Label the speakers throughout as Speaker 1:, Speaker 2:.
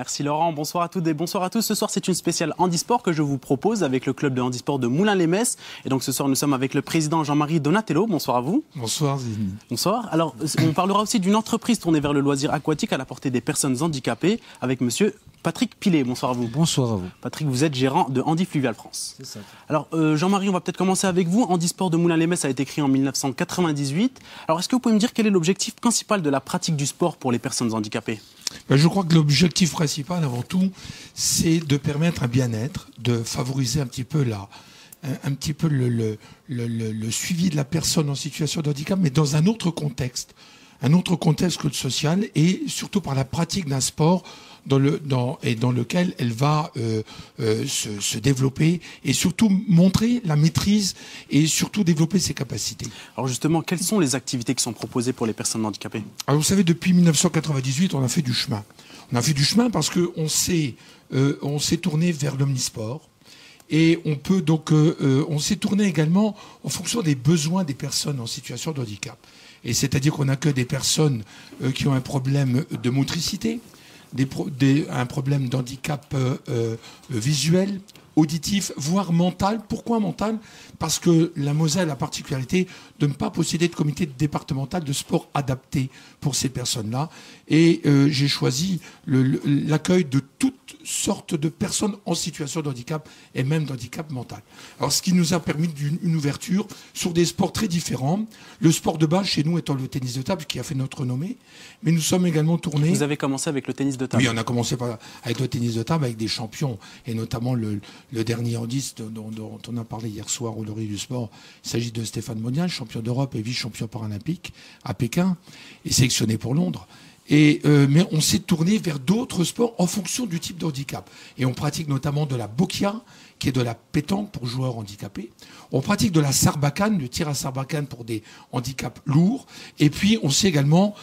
Speaker 1: Merci Laurent, bonsoir à toutes et bonsoir à tous. Ce soir, c'est une spéciale handisport que je vous propose avec le club de handisport de Moulins-les-Metz. Et donc ce soir, nous sommes avec le président Jean-Marie Donatello. Bonsoir à vous.
Speaker 2: Bonsoir Zine.
Speaker 1: Bonsoir. Alors, on parlera aussi d'une entreprise tournée vers le loisir aquatique à la portée des personnes handicapées avec monsieur Patrick Pilet. Bonsoir à vous.
Speaker 3: Bonsoir à vous.
Speaker 1: Patrick, vous êtes gérant de Handi Fluvial France.
Speaker 3: C'est ça.
Speaker 1: Alors, Jean-Marie, on va peut-être commencer avec vous. Handisport de Moulins-les-Metz a été créé en 1998. Alors, est-ce que vous pouvez me dire quel est l'objectif principal de la pratique du sport pour les personnes handicapées ?
Speaker 2: Je crois que l'objectif principal, avant tout, c'est de permettre un bien-être, de favoriser un petit peu le suivi de la personne en situation de handicap, mais dans un autre contexte que le social, et surtout par la pratique d'un sport dans lequel elle va se développer et surtout montrer la maîtrise et surtout développer ses capacités.
Speaker 1: Alors justement, quelles sont les activités qui sont proposées pour les personnes handicapées ?
Speaker 2: Alors vous savez, depuis 1998, on a fait du chemin. On a fait du chemin parce qu'on s'est tourné vers l'omnisport. Et on s'est tourné également en fonction des besoins des personnes en situation de handicap. Et c'est-à-dire qu'on accueille des personnes qui ont un problème de motricité, un problème d'handicap visuel, auditif, voire mental. Pourquoi mental ? Parce que la Moselle a la particularité de ne pas posséder de comité départemental de sport adapté pour ces personnes-là. Et j'ai choisi l'accueil de toutes sortes de personnes en situation de handicap et même d'handicap mental. Alors, ce qui nous a permis une ouverture sur des sports très différents. Le sport de base, chez nous, étant le tennis de table, qui a fait notre renommée. Mais nous sommes également tournés...
Speaker 1: Vous avez commencé avec le tennis de table ?
Speaker 2: Oui, on a commencé avec le tennis de table, avec des champions, et notamment le dernier handiste dont on a parlé hier soir au Lorry du Sport. Il s'agit de Stéphane Monial, champion d'Europe et vice-champion paralympique à Pékin, et sélectionné pour Londres. Mais on s'est tourné vers d'autres sports en fonction du type de handicap. Et on pratique notamment de la bokia, qui est de la pétanque pour joueurs handicapés. On pratique de la sarbacane, le tir à sarbacane pour des handicaps lourds. Et puis, on s'est également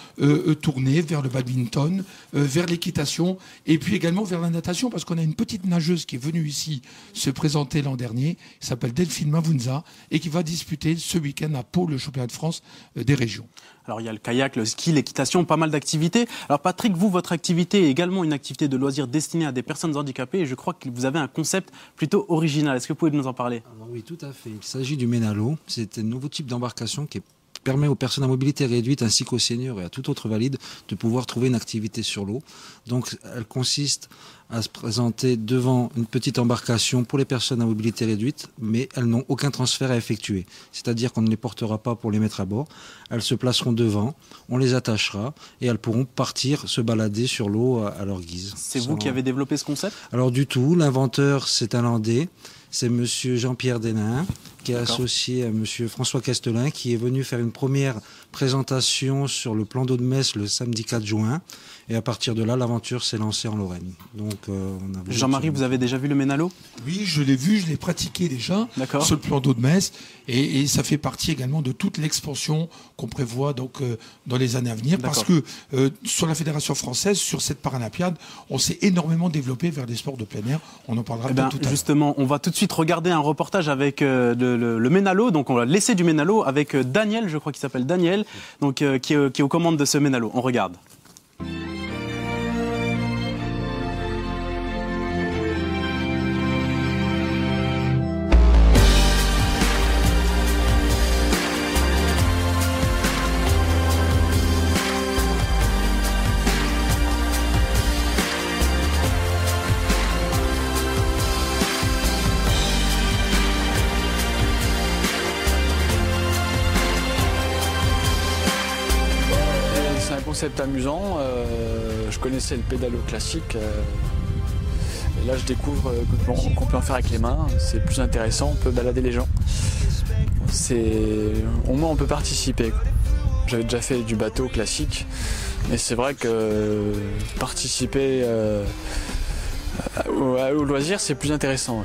Speaker 2: tourné vers le badminton, vers l'équitation, et puis également vers la natation, parce qu'on a une petite nageuse qui est venue ici se présenter l'an dernier, qui s'appelle Delphine Mavunza, et qui va disputer ce week-end à Pau le championnat de France des régions.
Speaker 1: Alors, il y a le kayak, le ski, l'équitation, pas mal d'activités. Alors, Patrick, vous, votre activité est également une activité de loisir destinée à des personnes handicapées. Et je crois que vous avez un concept plutôt original. Est-ce que vous pouvez nous en parler ?
Speaker 3: Alors, oui, tout à fait. Il s'agit du Ménalo. C'est un nouveau type d'embarcation qui permet aux personnes à mobilité réduite ainsi qu'aux seniors et à tout autre valide de pouvoir trouver une activité sur l'eau. Donc, elle consiste à se présenter devant une petite embarcation pour les personnes à mobilité réduite, mais elles n'ont aucun transfert à effectuer. C'est-à-dire qu'on ne les portera pas pour les mettre à bord. Elles se placeront devant, on les attachera et elles pourront partir se balader sur l'eau à leur guise.
Speaker 1: C'est vous qui avez développé ce concept ?
Speaker 3: Alors du tout, l'inventeur c'est un Landais, c'est monsieur Jean-Pierre Denain, qui est associé à monsieur François Castelin, qui est venu faire une première présentation sur le plan d'eau de Metz le samedi 4 juin. Et à partir de là, l'aventure s'est lancée en Lorraine. Donc,
Speaker 1: Jean-Marie, vous avez déjà vu le Ménalo ?
Speaker 2: Oui, je l'ai vu, je l'ai pratiqué déjà sur le plan d'eau de Metz. Et ça fait partie également de toute l'expansion qu'on prévoit donc, dans les années à venir. Parce que sur la Fédération française, sur cette Paralympiade, on s'est énormément développé vers des sports de plein air. On en parlera tout à l'heure.
Speaker 1: Justement, on va tout de suite regarder un reportage avec le Ménalo. Donc, on va laisser du Ménalo avec Daniel, je crois qu'il s'appelle Daniel, donc, qui est aux commandes de ce Ménalo. On regarde.
Speaker 4: Concept amusant, je connaissais le pédalo classique et là je découvre qu'on peut en faire avec les mains, c'est plus intéressant, on peut balader les gens, au moins on peut participer. J'avais déjà fait du bateau classique, mais c'est vrai que participer au loisir c'est plus intéressant.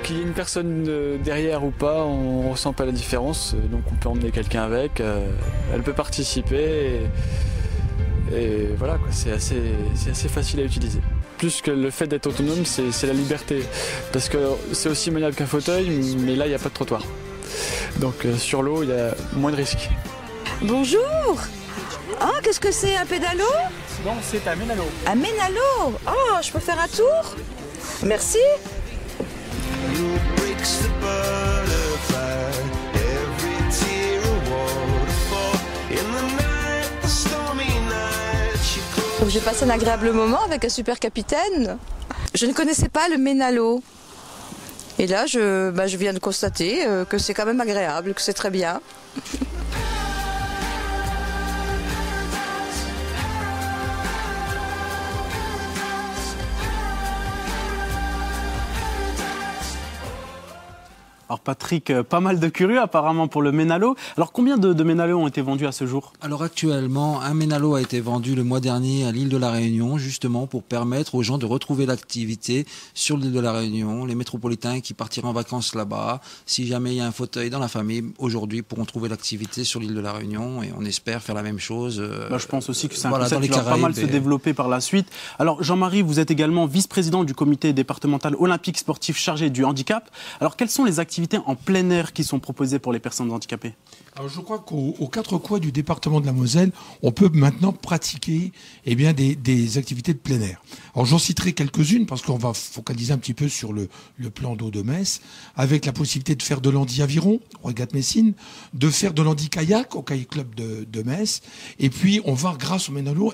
Speaker 4: Qu'il y ait une personne derrière ou pas, on ne ressent pas la différence, donc on peut emmener quelqu'un avec, elle peut participer et voilà, c'est assez facile à utiliser. plus que le fait d'être autonome, c'est la liberté. Parce que c'est aussi maniable qu'un fauteuil, mais là, il n'y a pas de trottoir. Donc sur l'eau, il y a moins de risques.
Speaker 5: Bonjour. Ah, qu'est-ce que c'est, un pédalo?
Speaker 4: Non, c'est un ménalo.
Speaker 5: Un ménalo? Oh, je peux faire un tour? Merci. Donc j'ai passé un agréable moment avec un super capitaine. Je ne connaissais pas le ménalo. Et là, je viens de constater que c'est quand même agréable, que c'est très bien.
Speaker 1: Alors Patrick, pas mal de curieux apparemment pour le ménalo. Alors combien de ménalos ont été vendus à ce jour?
Speaker 3: Alors actuellement, un ménalo a été vendu le mois dernier à l'île de la Réunion, justement pour permettre aux gens de retrouver l'activité sur l'île de la Réunion. Les métropolitains qui partiront en vacances là-bas, si jamais il y a un fauteuil dans la famille, aujourd'hui pourront trouver l'activité sur l'île de la Réunion et on espère faire la même chose.
Speaker 1: Je pense aussi que c'est un
Speaker 3: voilà,
Speaker 1: concept qui va pas mal se développer par la suite. Alors Jean-Marie, vous êtes également vice-président du comité départemental olympique sportif chargé du handicap. Alors quelles sont les activités en plein air qui sont proposées pour les personnes handicapées?
Speaker 2: Alors je crois qu'aux quatre coins du département de la Moselle, on peut maintenant pratiquer des activités de plein air. Alors j'en citerai quelques-unes parce qu'on va focaliser un petit peu sur le plan d'eau de Metz, avec la possibilité de faire de l'handi-aviron au Regatta Messine, de faire de l'handi-kayak au Kayak Club de Metz, et puis on va, grâce au ménalo,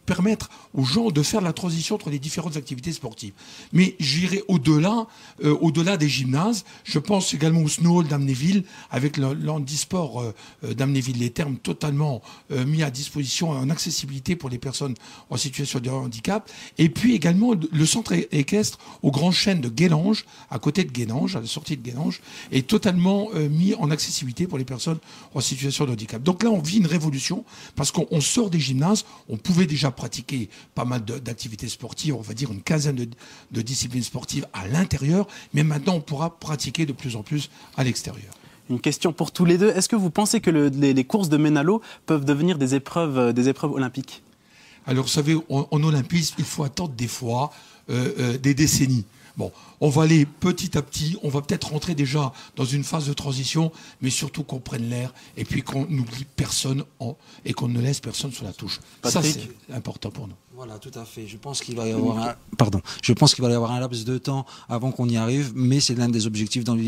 Speaker 2: permettre aux gens de faire la transition entre les différentes activités sportives. Mais j'irai au-delà des gymnases. Je pense également au Snowball d'Amnéville, avec l'handisport d'Amnéville, les termes totalement mis à disposition en accessibilité pour les personnes en situation de handicap. Et puis également le centre équestre au Grand Chêne de Guélange, à côté de Guélange, à la sortie de Guélange, est totalement mis en accessibilité pour les personnes en situation de handicap. Donc là, on vit une révolution parce qu'on sort des gymnases. On pouvait déjà pratiquer pas mal d'activités sportives, on va dire une quinzaine de disciplines sportives à l'intérieur, mais maintenant on pourra pratiquer de plus en plus à l'extérieur.
Speaker 1: Une question pour tous les deux. Est-ce que vous pensez que les courses de ménalo peuvent devenir des épreuves olympiques?
Speaker 2: Alors, vous savez, en olympisme, il faut attendre des fois des décennies. Bon, on va aller petit à petit, on va peut-être rentrer déjà dans une phase de transition, mais surtout qu'on prenne l'air et puis qu'on n'oublie personne et qu'on ne laisse personne sur la touche.
Speaker 1: Patrick.
Speaker 2: Ça, c'est important pour nous.
Speaker 3: Voilà, tout à fait. Je pense qu'il va y avoir un laps de temps avant qu'on y arrive, mais c'est l'un des objectifs dans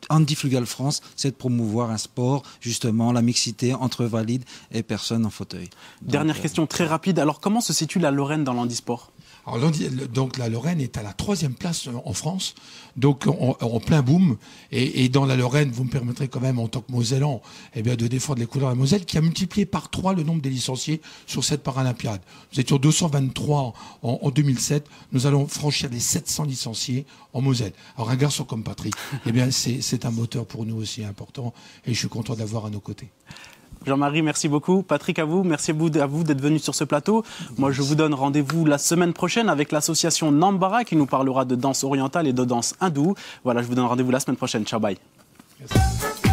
Speaker 3: Handi Fluvial France, c'est de promouvoir un sport, justement, la mixité entre valides et personnes en fauteuil.
Speaker 1: Dernière question très rapide. Alors, comment se situe la Lorraine dans l'handisport?
Speaker 2: Alors, donc la Lorraine est à la 3e place en France, donc en plein boom. Et dans la Lorraine, vous me permettrez quand même, en tant que Mosellan, de défendre les couleurs de la Moselle, qui a multiplié par 3 le nombre des licenciés sur cette Paralympiade. Nous étions 223 en 2007. Nous allons franchir les 700 licenciés en Moselle. Alors un garçon comme Patrick, c'est un moteur pour nous aussi important. Et je suis content d'avoir à nos côtés.
Speaker 1: Jean-Marie, merci beaucoup. Patrick, à vous. Merci à vous d'être venu sur ce plateau. Moi, je vous donne rendez-vous la semaine prochaine avec l'association Nambara qui nous parlera de danse orientale et de danse hindoue. Voilà, je vous donne rendez-vous la semaine prochaine. Ciao, bye.
Speaker 2: Merci.